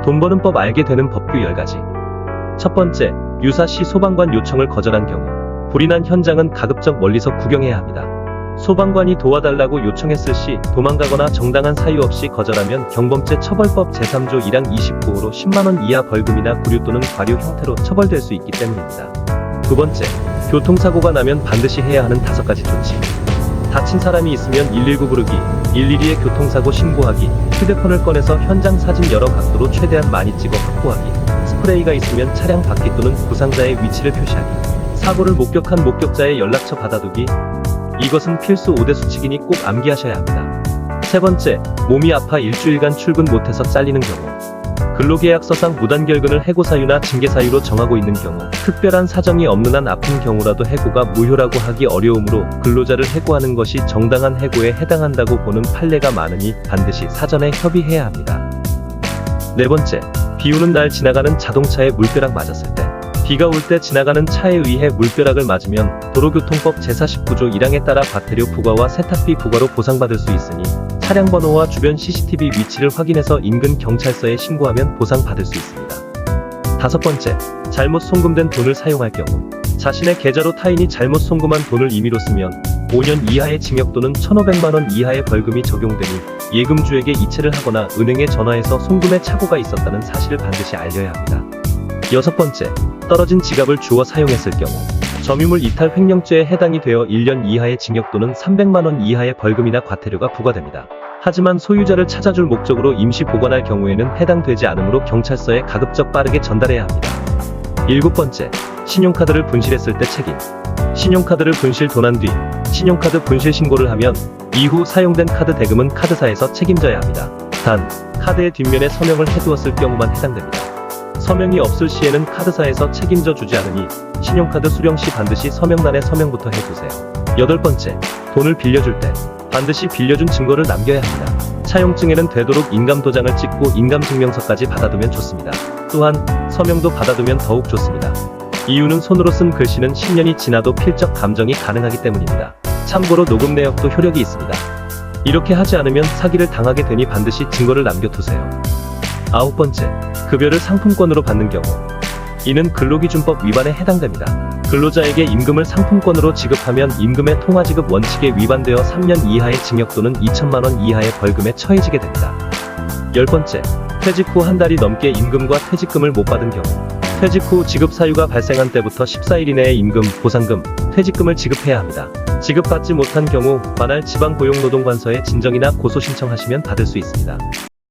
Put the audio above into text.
돈 버는 법 알게 되는 법규 10가지. 첫 번째, 유사시 소방관 요청을 거절한 경우 불이 난 현장은 가급적 멀리서 구경해야 합니다. 소방관이 도와달라고 요청했을 시 도망가거나 정당한 사유 없이 거절하면 경범죄 처벌법 제3조 1항 29호로 10만원 이하 벌금이나 구류 또는 과료 형태로 처벌될 수 있기 때문입니다. 두 번째, 교통사고가 나면 반드시 해야 하는 5가지 조치. 다친 사람이 있으면 119 부르기, 112에 교통사고 신고하기, 휴대폰을 꺼내서 현장 사진 여러 각도로 최대한 많이 찍어 확보하기, 스프레이가 있으면 차량 바퀴 또는 부상자의 위치를 표시하기, 사고를 목격한 목격자의 연락처 받아두기. 이것은 필수 5대 수칙이니 꼭 암기하셔야 합니다. 세 번째, 몸이 아파 일주일간 출근 못해서 잘리는 경우 근로계약서상 무단결근을 해고사유나 징계사유로 정하고 있는 경우 특별한 사정이 없는 한 아픈 경우라도 해고가 무효라고 하기 어려우므로 근로자를 해고하는 것이 정당한 해고에 해당한다고 보는 판례가 많으니 반드시 사전에 협의해야 합니다. 네 번째, 비 오는 날 지나가는 자동차에 물벼락 맞았을 때 비가 올 때 지나가는 차에 의해 물벼락을 맞으면 도로교통법 제49조 1항에 따라 과태료 부과와 세탁비 부과로 보상받을 수 있으니 차량 번호와 주변 CCTV 위치를 확인해서 인근 경찰서에 신고하면 보상받을 수 있습니다. 다섯 번째, 잘못 송금된 돈을 사용할 경우 자신의 계좌로 타인이 잘못 송금한 돈을 임의로 쓰면 5년 이하의 징역 또는 1,500만원 이하의 벌금이 적용되니 예금주에게 이체를 하거나 은행에 전화해서 송금에 착오가 있었다는 사실을 반드시 알려야 합니다. 여섯 번째, 떨어진 지갑을 주워 사용했을 경우 점유물 이탈 횡령죄에 해당이 되어 1년 이하의 징역 또는 300만원 이하의 벌금이나 과태료가 부과됩니다. 하지만 소유자를 찾아줄 목적으로 임시 보관할 경우에는 해당되지 않으므로 경찰서에 가급적 빠르게 전달해야 합니다. 일곱 번째, 신용카드를 분실했을 때 책임. 신용카드를 분실 도난 뒤 신용카드 분실 신고를 하면 이후 사용된 카드 대금은 카드사에서 책임져야 합니다. 단, 카드의 뒷면에 서명을 해두었을 경우만 해당됩니다. 서명이 없을 시에는 카드사에서 책임져 주지 않으니 신용카드 수령 시 반드시 서명란에 서명부터 해두세요. 여덟 번째, 돈을 빌려줄 때 반드시 빌려준 증거를 남겨야 합니다. 차용증에는 되도록 인감도장을 찍고 인감증명서까지 받아두면 좋습니다. 또한 서명도 받아두면 더욱 좋습니다. 이유는 손으로 쓴 글씨는 10년이 지나도 필적 감정이 가능하기 때문입니다. 참고로 녹음 내역도 효력이 있습니다. 이렇게 하지 않으면 사기를 당하게 되니 반드시 증거를 남겨두세요. 아홉 번째, 급여를 상품권으로 받는 경우 이는 근로기준법 위반에 해당됩니다. 근로자에게 임금을 상품권으로 지급하면 임금의 통화지급 원칙에 위반되어 3년 이하의 징역 또는 2천만원 이하의 벌금에 처해지게 됩니다. 열 번째, 퇴직 후 한 달이 넘게 임금과 퇴직금을 못 받은 경우 퇴직 후 지급 사유가 발생한 때부터 14일 이내에 임금, 보상금, 퇴직금을 지급해야 합니다. 지급받지 못한 경우 관할 지방고용노동관서에 진정이나 고소 신청하시면 받을 수 있습니다.